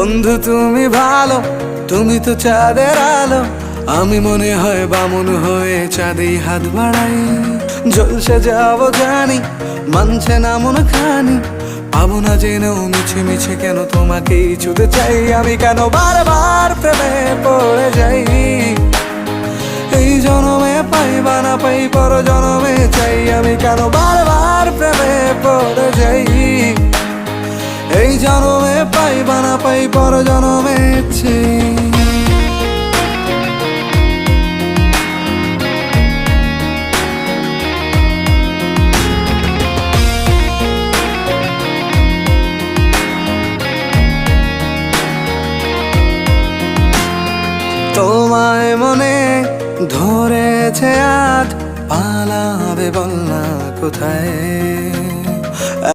বন্ধু তুমি ভালো, তুমি তো চাঁদের আলো, আমি মনে হয় বামুন হয়ে চাঁদে হাত বাড়াই। জলসে যাবো জানি, মানছে না মন খানি, পাবো না জেনেও মিছে মিছে কেন তোমাকেই ছুতে চাই। আমি কেন বারবার প্রেমে পড়ে যাই, এই জনমে পাই বা না পাই পর জনমে চাই। আমি কেন বারবার প্রেমে পড়ে যাই, এই জনমে পাই বা না পাই পর জনমে চাই। তোমায় মনে ধরেছে আজ, পালাবে বল না কোথায়।